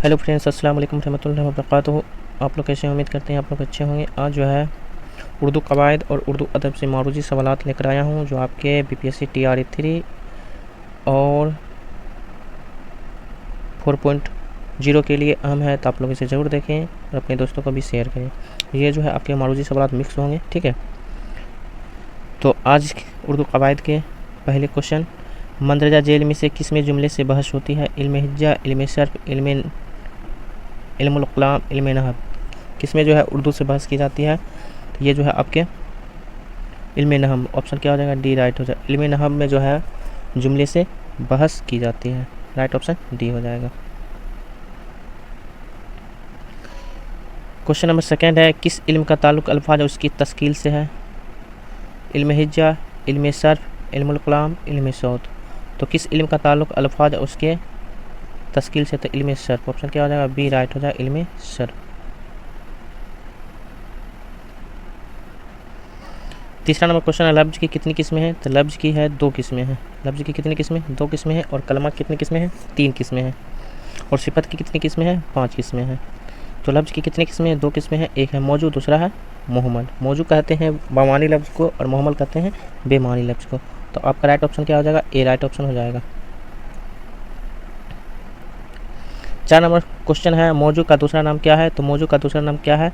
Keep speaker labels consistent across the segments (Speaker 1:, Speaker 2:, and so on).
Speaker 1: Hello friends, अस्सलाम वालेकुम रहमतुल्लाहि व बरकातुहू। आप लोग कैसे हैं? उम्मीद करते हैं आप लोग अच्छे होंगे। आज जो है उर्दू कवायद और उर्दू अदब से मारूजी सवालात लेकर आया हूँ, जो आपके बीपीएससी टीआरई 3 और 4.0 के लिए अहम है। तो आप लोग इसे ज़रूर देखें और अपने दोस्तों को भी शेयर करें। ये जो है आपके मारूजी सवालात मिक्स होंगे, ठीक है। तो आज उर्दू कवायद के पहले क्वेश्चन, मंदरजा जेल में से किस में जुमले से बहस होती है? इल्म हिज्जा, इल्म सर्फ, इल्मुल कलाम, इल्म नहव। किस में जो है उर्दू से बहस की जाती है? तो ये जो है आपके इल्म नहव। ऑप्शन क्या हो जाएगा? डी राइट हो जाएगा। इल्म नहव में जो है जुमले से बहस की जाती है, राइट ऑप्शन डी हो जाएगा। क्वेश्चन नंबर सेकंड है, किस इल्म का ताल्लुक अल्फाज और उसकी तश्कील से है? इल्म हिज्जा, इल्म सर्फ, इल्मुल कलाम, इल्म सौत। तो किस इल्म का ताल्लुक अल्फाज और उसके तश्कील से? तो इल्म सर्फ। ऑप्शन क्या हो जाएगा? बी राइट हो जाएगा, इल्म सर्फ। तीसरा नंबर क्वेश्चन है, लफ्ज़ की कितनी किस्में हैं? तो लफ्ज़ की है 2 किस्में हैं। लफ्ज़ की कितनी किस्में? 2 किस्में हैं। और कलमा की कितनी किस्में हैं? 3 किस्में हैं। और सिफत की कितनी किस्में हैं? 5 किस्में हैं। तो लफ्ज़ की कितनी किस्में हैं? 2 किस्में हैं। एक है मौजू, दूसरा है मुहम्मल। मौजू कहते हैं बामानी लफ्ज़ को और मुहम्मल कहते हैं बेमानी लफ्ज़ को। तो आपका राइट ऑप्शन क्या हो जाएगा? ए राइट ऑप्शन हो जाएगा। 4 नंबर क्वेश्चन है, मौजू का दूसरा नाम क्या है? तो मौजू का दूसरा नाम क्या है?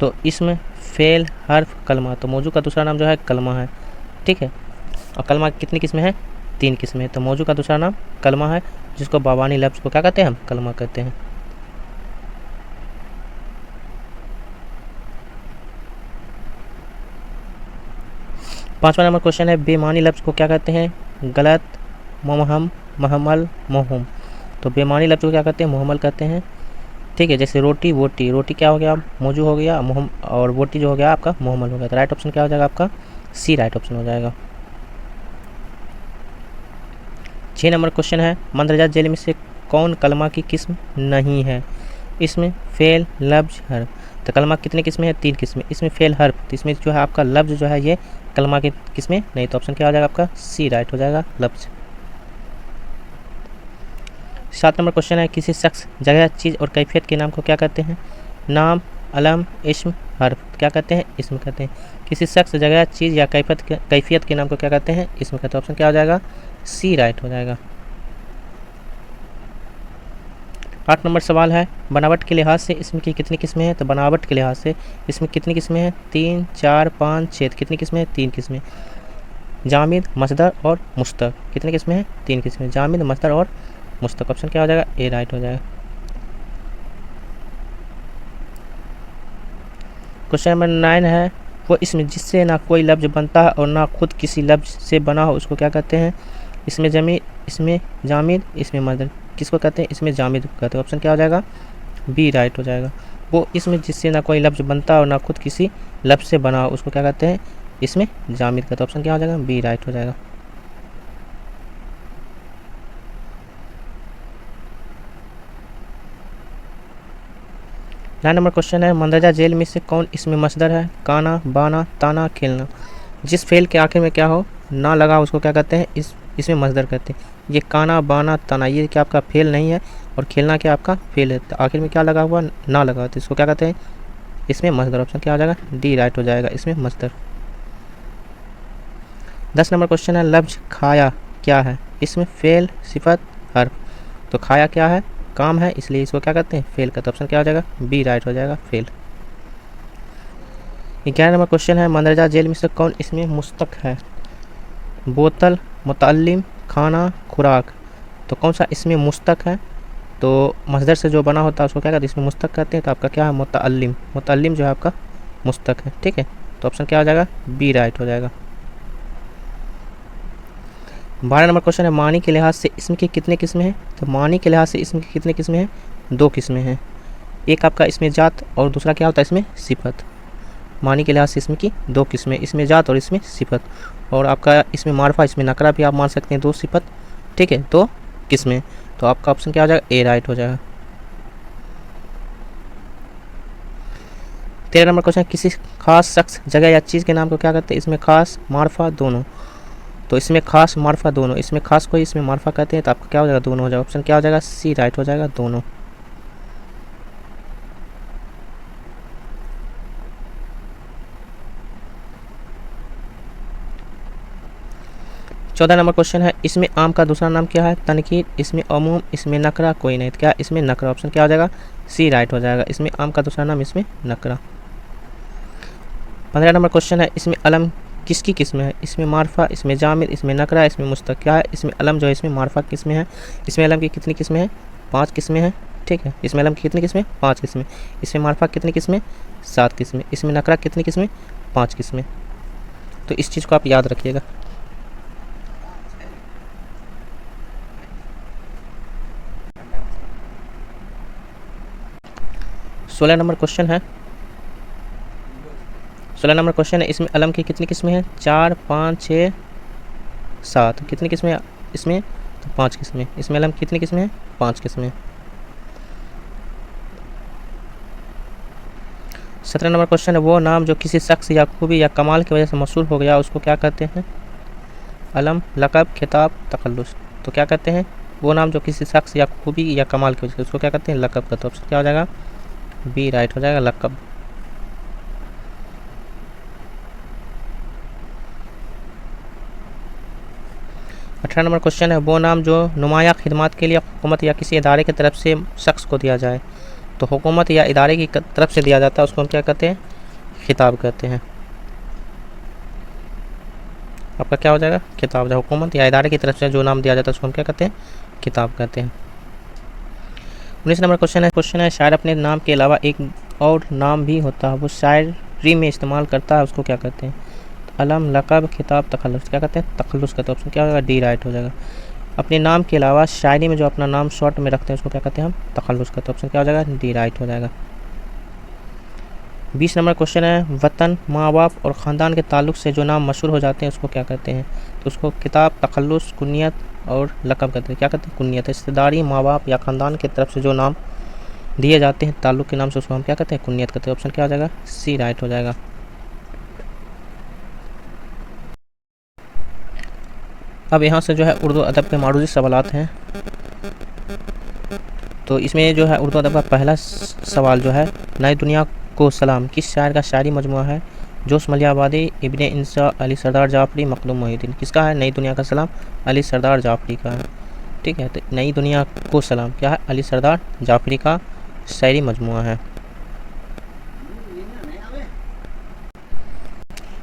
Speaker 1: तो इसम, फेल, हर्फ, कलमा। तो मौजू का दूसरा नाम जो है कलमा है, ठीक है। और कलमा की कितनी किस्में हैं? 3 किस्में। तो मौजू का दूसरा नाम कलमा है, जिसको बावानी लफ्ज़ को क्या कहते हैं? हम कलमा कहते हैं। पाँचवा नंबर क्वेश्चन है, बेमानी लफ्ज़ को क्या कहते हैं? गलत, मुहम, महमल, मोहम। तो बेमानी लफ्ज़ को क्या कहते हैं? मुहम्मल कहते हैं, ठीक है। जैसे रोटी, वोटी। रोटी क्या हो गया? मौजू हो गया, मुहम, और वोटी जो हो गया आपका मुहम्मल हो गया। तो राइट ऑप्शन क्या हो जाएगा आपका? सी राइट ऑप्शन हो जाएगा। 6 नंबर क्वेश्चन है, मंदरजा जेल में से कौन कलमा की किस्म नहीं है? इसमें फेल, लफ्ज़, हर्फ। तो कलमा कितने किस्में हैं? 3 किस्में। इसमें फेल, हर्फ। तो इसमें जो है आपका लफ्ज़ जो है ये कलमा की किस्में नहीं। तो ऑप्शन क्या हो जाएगा आपका? सी राइट हो जाएगा, लफ्ज़। 7 नंबर क्वेश्चन है, किसी शख्स, जगह, चीज़ और कैफियत के नाम को क्या कहते हैं? नाम, अलम, इस्म, हर्फ। क्या कहते हैं? इसम कहते हैं। किसी शख्स, जगह, चीज़ या कैफियत के नाम को क्या कहते हैं? इसम कहते हैं। ऑप्शन क्या हो जाएगा? सी राइट हो जाएगा। 8 नंबर सवाल है, बनावट के लिहाज से इसम की कितनी किस्में हैं? तो बनावट के लिहाज से इसमें कितनी किस्में हैं? 3, 4, 5, 6। कितनी किस्में हैं? 3 किस्में। जामिद, मसदर और मुश्तक। कितनी किस्में हैं? 3 किस्में। जामिद, मसदर और मुश्तक। ऑप्शन क्या हो जाएगा? ए राइट हो जाएगा। क्वेश्चन नंबर 9 है, वो इसमें जिससे ना कोई लफ्ज़ बनता है और ना खुद किसी लफ्ज़ से बना हो, उसको क्या कहते हैं? इसमें जमी, इसमें जामिद, इसमें मसदर। किसको कहते हैं? इसमें जामिद को कहते हैं। ऑप्शन क्या हो जाएगा? बी राइट हो जाएगा। वो इसमें जिससे ना कोई लफ्ज़ बनता और ना खुद किसी लफ्ज़ से बना हो, उसको क्या कहते हैं? इसमें जामिद कहते हैं। ऑप्शन क्या हो जाएगा? बी राइट हो जाएगा। नौ नंबर क्वेश्चन है, मंदरजा जेल में से कौन इसमें मसदर है? काना, बाना, ताना, खेलना। जिस फेल के आखिर में क्या हो, ना लगा, उसको क्या कहते हैं? इसमें मसदर कहते हैं। ये काना, बाना, ताना, ये क्या आपका फेल नहीं है, और खेलना क्या आपका फेल है। तो आखिर में क्या लगा हुआ? ना लगा, तो इसको क्या कहते हैं? इसमें मसदर। ऑप्शन क्या हो जाएगा? डी राइट हो जाएगा, इसमें मसदर। 10 नंबर क्वेश्चन है, लफ्ज़ खाया क्या है? इसमें फेल, सिफत, हर्फ। तो खाया क्या है? काम है, इसलिए इसको क्या कहते हैं? फेल का। तो ऑप्शन क्या हो जाएगा? बी राइट हो जाएगा, फेल। 11 नंबर क्वेश्चन है, मंदरजा जेल में से कौन इसमें मुस्तक है? बोतल, मुतअल्लिम, खाना, खुराक। तो कौन सा इसमें मुस्तक है? तो मसदर से जो बना होता है उसको क्या कहते हैं? इसमें मुस्तक कहते हैं। तो आपका क्या है? मुतअल्लिम। मुतअल्लिम जो है आपका मुस्तक है, ठीक है। तो ऑप्शन क्या हो जाएगा? बी राइट हो जाएगा। 12 नंबर क्वेश्चन है, मानी के लिहाज से इसम की कितने किस्में हैं? तो मानी के लिहाज से इसम की कितने किस्में हैं? 2 किस्में हैं। एक आपका इसमें जात और दूसरा क्या होता है? इसमें सिफत। मानी के लिहाज से इसमें की 2 किस्में, इसमें जात और इसमें सिफत। और आपका इसमें मारफा, इसमें नकरा भी आप मान सकते हैं। 2 सिफत, ठीक है, 2 किस्में। तो आपका ऑप्शन क्या हो जाएगा? ए राइट हो जाएगा। 13 नंबर क्वेश्चन, किसी खास शख्स, जगह या चीज़ के नाम को क्या कहते हैं? इसमें खास, मारफा, दोनों। तो इसमें खास, मारफा, दोनों। इसमें खास को इसमें मारफा कहते हैं। तो आपका क्या हो जाएगा? दोनों हो जाएगा। ऑप्शन क्या हो जाएगा? सी राइट हो जाएगा, दोनों। 14 नंबर क्वेश्चन है, इसमें आम का दूसरा नाम क्या है? तनकीर। इसमें अमूम, इसमें नकरा, कोई नहीं। तो क्या इसमें नकरा, ऑप्शन क्या हो जाएगा? सी राइट हो जाएगा। इसमें आम का दूसरा नाम, इसमें नकरा। 15 नंबर क्वेश्चन है, इसमें अलम किसकी किस्म है? इसमें मारफा, इसमें जामिद, इसमें नकरा, इसमें मुस्तक। क्या है? इसमें अलम जो है इसमें मारफा किस्में है। इसमें अलम की कितनी किस्में हैं? 5 किस्में हैं, ठीक है। इसमें अलम की कितनी किस्में? 5 किस्में। इसमें मारफा कितनी किस्में? 7 किस्में। इसमें नकरा कितनी किस्में? 5 किस्में। तो इस चीज़ को आप याद रखिएगा। 16 नंबर क्वेश्चन है, 16 नंबर क्वेश्चन है, इसमें अलम की कितनी किस्में हैं? 4, 5, 6, 7। कितनी किस्में इसमें? तो 5 किस्में। इसमें अलम कितनी किस्में हैं? 5 किस्में। 17 नंबर क्वेश्चन है, वो नाम जो किसी शख्स या खूबी या कमाल की वजह से मशहूर हो गया उसको क्या कहते हैं? अलम, लक़ब, खिताब, तखल्लुस। तो क्या कहते हैं? वो नाम जो किसी शख्स या खूबी या कमाल की वजह से उसको क्या कहते हैं? लक़ब कहते हैं। ऑप्शन क्या हो जाएगा? बी राइट हो जाएगा, लक़ब। 18 नंबर क्वेश्चन है, वो नाम जो नुमाया खिदमत के लिए हुकूमत या किसी इदारे की तरफ से शख्स को दिया जाए। तो हुकूमत या इदारे की तरफ से दिया जाता है उसको हम क्या कहते हैं? खिताब कहते हैं। आपका क्या हो जाएगा? खिताब। जो हुकूमत या इदारे की तरफ से जो नाम दिया जाता है उसको हम क्या कहते हैं? खिताब कहते हैं। 19 नंबर क्वेश्चन है, शायर अपने नाम के अलावा एक और नाम भी होता है, वो शायरी में इस्तेमाल करता है, उसको क्या कहते हैं? अलम, लक़ब, खिताब, तखल्लुस। क्या कहते हैं? तखल्लुस कहते हैं। ऑप्शन क्या होगा? डी राइट हो जाएगा। अपने नाम के अलावा शायरी में जो अपना नाम शॉर्ट में रखते हैं उसको क्या कहते हैं? हम तखल्लुस कहते हैं। ऑप्शन क्या हो जाएगा? डी राइट हो जाएगा। 20 नंबर क्वेश्चन है, वतन, माँ बाप और ख़ानदान के ताल्लुक़ से जो नाम मशहूर हो जाते हैं उसको क्या कहते हैं? तो उसको किताब, तखल्लुस, कुनियत और लक़ब कहते हैं। क्या कहते हैं? कुनियत। रिश्तेदारी, माँ बाप या ख़ानदान की तरफ से जो नाम दिए जाते हैं ताल्लुक़ के नाम से उसको हम क्या कहते हैं? कुनियत कहते हैं। ऑप्शन क्या हो जाएगा? सी राइट हो जाएगा। अब यहाँ से जो है उर्दू अदब के मारूजी सवालात हैं। तो इसमें जो है उर्दू अदब का पहला सवाल जो है, नई दुनिया को सलाम किस शायर का शायरी मजमुआ है? जोश मलियाबादी, इब्ने इंसा, अली सरदार जाफरी, मखदूम मोहिउद्दीन। किसका है नई दुनिया का सलाम? अली सरदार जाफरी का है, ठीक है। तो नई दुनिया को सलाम क्या है? अली सरदार जाफरी का शायरी मजमुआ है।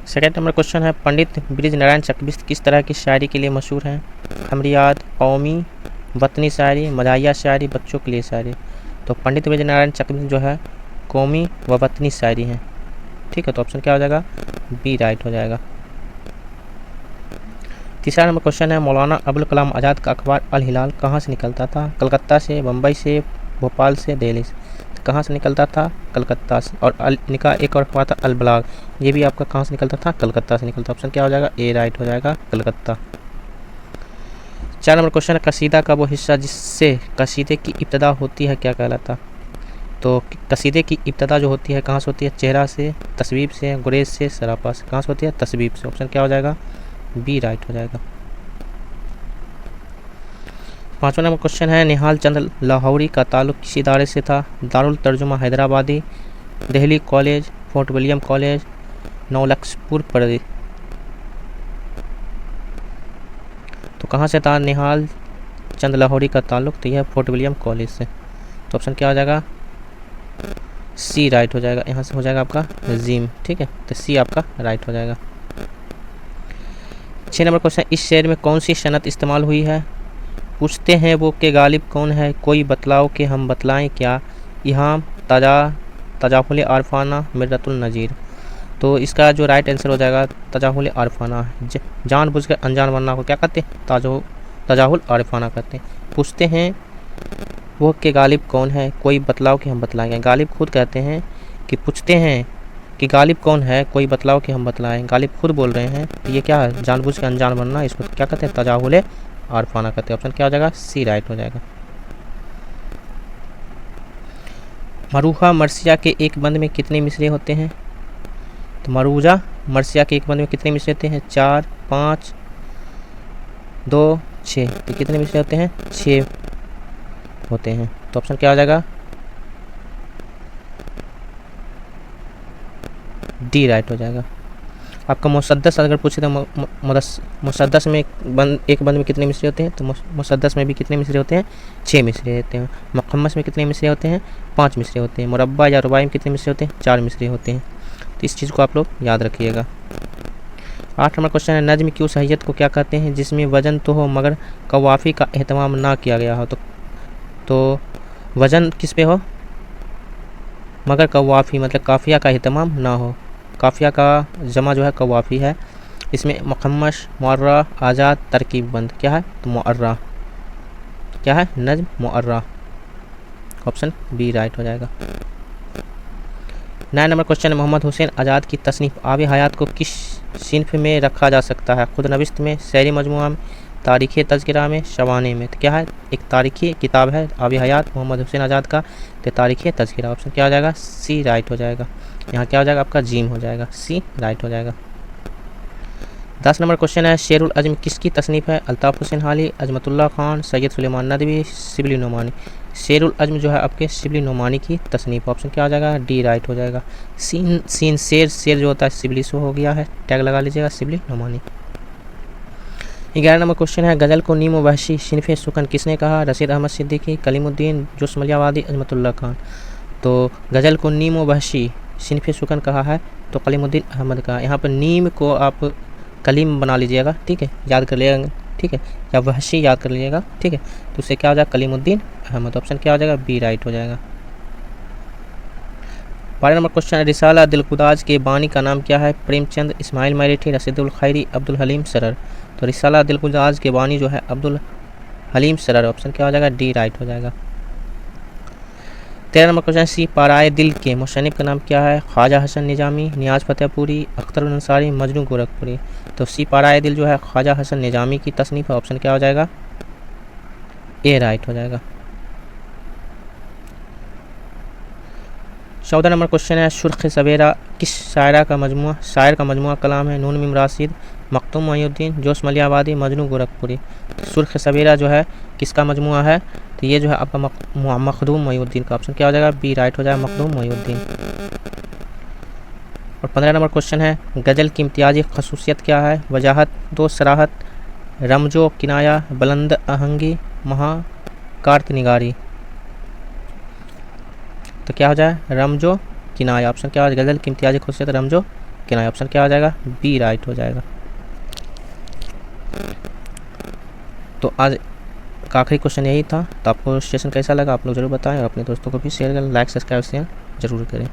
Speaker 1: सेकेंड नंबर क्वेश्चन है, पंडित ब्रिज नारायण चकबिस्त किस तरह की शायरी के लिए मशहूर हैं? हमरियात, कौमी, वतनी शायरी, मजाहिया शायरी, बच्चों के लिए शायरी। तो पंडित ब्रिज नारायण चकबिस्त जो है कौमी व वतनी शायरी हैं, ठीक है। तो ऑप्शन क्या हो जाएगा? बी राइट हो जाएगा। तीसरा नंबर क्वेश्चन है, मौलाना अबुल कलाम आज़ाद का अखबार अल हिलाल कहाँ से निकलता था? कलकत्ता से, बम्बई से, भोपाल से, दिल्ली से। तो कहाँ से निकलता था? कलकत्ता से। और इनका एक और अखबार था अल बलाग, ये भी आपका कहाँ से निकलता था? कलकत्ता से निकलता। ऑप्शन क्या हो जाएगा? ए राइट हो जाएगा, कलकत्ता। 4 नंबर क्वेश्चन है, कसीदा का वो हिस्सा जिससे कसीदे की इब्तदा होती है क्या कहलाता? तो कसीदे की इब्तदा जो होती है कहाँ से होती है? चेहरा से, तस्वीब से, गुरेज से, सरापा से। कहाँ से होती है? तस्वीब से। ऑप्शन क्या हो जाएगा? बी राइट हो जाएगा। 5वां नंबर क्वेश्चन है, निहाल चंद लाहौरी का ताल्लुक़ किस इदारे से था? दारुल तर्जुमा हैदराबादी, Delhi college, Fort William college, नौलखसपुर प्रदेश। तो कहाँ से था निहाल चंद लाहौरी का ताल्लुक़? तो यह फोर्ट विलियम कॉलेज से। तो ऑप्शन क्या हो जाएगा? सी राइट हो जाएगा। यहाँ से हो जाएगा आपका जीम, ठीक है। तो सी आपका राइट हो जाएगा। 6 नंबर क्वेश्चन, इस शेर में कौन सी सनत इस्तेमाल हुई है? पूछते हैं वो के गालिब कौन है, कोई बतलाओ कि हम बतलाएं क्या, इहाम, तजाहुल आरफाना, मिर्रतुल नज़ीर। तो इसका जो राइट आंसर हो जाएगा तजाहुल आरफाना। जानबूझ कर अनजान बनना को क्या कहते हैं? तजाहुल आरफाना कहते हैं। पूछते हैं वो के गालिब कौन है, कोई बतलाओ कि हम बतलाएंगे। गालिब खुद कहते हैं कि पूछते हैं कि गालिब कौन है, कोई बतलाओ कि हम बतलाएं। गालिब खुद बोल रहे हैं, तो ये क्या है? जानबूझ के अनजान बनना, इसको क्या कहते हैं? तजाहुल आरफाना कहते हैं। ऑप्शन क्या हो जाएगा? सी राइट हो जाएगा। मरूहा मरसिया के एक बंद में कितने मिसरे होते हैं? तो मरूजा मरसिया के एक बंद में कितने मिसरे होते हैं? 4, 5, 2, 6। तो कितने मिसरे होते हैं? 6 होते हैं। तो ऑप्शन क्या हो जाएगा? डी राइट हो जाएगा। आपका मुसद्दस अगर पूछे तो मुसद्दस में एक बंद में कितने मिसरे होते हैं, तो मुसद्दस में भी कितने मिसरे होते हैं, 6 मिसरे होते हैं। मुखम्मस में कितने मिसरे होते हैं, 5 मिसरे होते हैं। मुरब्बा या रुबाई में कितने मिसरे होते हैं, 4 मिसरे होते हैं। तो इस चीज़ को आप लोग याद रखिएगा। 8 नंबर क्वेश्चन है, नज्म की उस हैयत को क्या कहते हैं जिसमें वजन तो हो मगर कवाफ़ी का एहतमाम ना किया गया हो। तो वजन किस पे हो, मगर कवाफ़ी मतलब काफ़िया का एहतमाम ना हो। काफ़िया का जमा जो है कवाफ़ी है। इसमें मुखम्मश, मुअर्रा, आज़ाद, तरकीब बंद क्या है, तो मुअर्रा। क्या है, नज्म मुअर्रा। ऑप्शन बी राइट हो जाएगा। 9 नंबर क्वेश्चन है, मोहम्मद हुसैन आज़ाद की तसनीफ़ आब हयात को किस सिन्फ में रखा जा सकता है, खुद नविस्त में, शहरी मजमुआ में, तारीख़ तज़किरा में, शवाने में। तो क्या है, एक तारीख़ी किताब है आब हयात मोहम्मद हुसैन आज़ाद का, तो तारीख़ तज़किरा। ऑप्शन क्या हो जाएगा, सी राइट हो जाएगा। यहाँ क्या हो जाएगा, आपका जीम हो जाएगा, सी राइट हो जाएगा। 10 नंबर क्वेश्चन है, शेरुल अज़्म किसकी तसनीफ़ है, अल्ताफ़ हुसैन हाली, अजमतुल्लाह खान, सैयद सुलेमान नदवी, शिबली नोमानी। शेरुल अज़्म जो है आपके शिबली नोमानी की तसनीफ़। ऑप्शन क्या हो जाएगा, डी राइट हो जाएगा। सीन शेर जो होता है शिबली सो हो गया है, टैग लगा लीजिएगा, शिबली नोमानी। 11 नंबर क्वेश्चन है, गज़ल को नीम व वहशी सिनफ़े सुकन किसने कहा, रशीद अहमद सिद्दीकी, कलीमुद्दीन, जोस्मलियावादी, अजमतुल्लाह खान। तो गज़ल को नीम व वहशी सिनफ़े सुकन कहा है तो कलीमुद्दीन अहमद का। यहाँ पर नीम को आप कलीम बना लीजिएगा, ठीक है, याद कर लीजिएगा, ठीक है, या वहशी याद कर लीजिएगा, ठीक है। तो उससे क्या हो जाएगा, कलीमुद्दीन अहमद। ऑप्शन क्या हो जाएगा, बी राइट हो जाएगा। 12 नंबर क्वेश्चन है, रिसाला दिलखुदाज के बानी का नाम क्या है, प्रेमचंद, इस्माइल मैरेठी, रशीदुल खैरी, अब्दुल हलीम सरर। तो रिसाला दिलखुदाज के बानी जो है अब्दुल हलीम सरर। ऑप्शन क्या हो जाएगा, डी राइट हो जाएगा। 13 नंबर क्वेश्चन, सी पाराए दिल के मुसन्निफ का नाम क्या है, ख्वाजा हसन निजामी, नियाज़ फतेहपुरी, अख्तर अंसारी, मजनू गोरखपुरी। तो सी पाराए दिल जो है ख्वाजा हसन निजामी की तसनीफ़ है। ऑप्शन क्या हो जाएगा, ए राइट हो जाएगा। 14 नंबर क्वेश्चन है, सुर्ख सवेरा किस शायरा का मजमुआ, शायर का मजमुआ कलाम है, नून मीम राशिद, मखदूम मोइनुद्दीन, जोश मलियाबादी, मजनू गोरखपुरी। सुर्ख सवेरा जो है किसका मजमुआ है, तो ये जो है आपका मखदूम मोइनुद्दीन का। ऑप्शन क्या हो जाएगा, बी राइट हो जाएगा, मखदूम मोइनुद्दीन। और 15 नंबर क्वेश्चन है, गज़ल की इम्तियाजी खसूसियत क्या है, वजाहत, दो सराहत, रमजो किनाया, बुलंद आहंगी, महाकार्त निगारी। तो क्या हो जाए, रमजो किनाया। ऑप्शन क्या हो जाएगा, गज़ल की इम्तियाजी खसूसियत रमजो किनाया। ऑप्शन क्या हो जाएगा, बी राइट हो जाएगा। तो आज का आखिरी क्वेश्चन यही था। तो आपको सेशन कैसा लगा आप लोग ज़रूर बताएं और अपने दोस्तों को भी शेयर करें, लाइक सब्सक्राइब शेयर ज़रूर करें।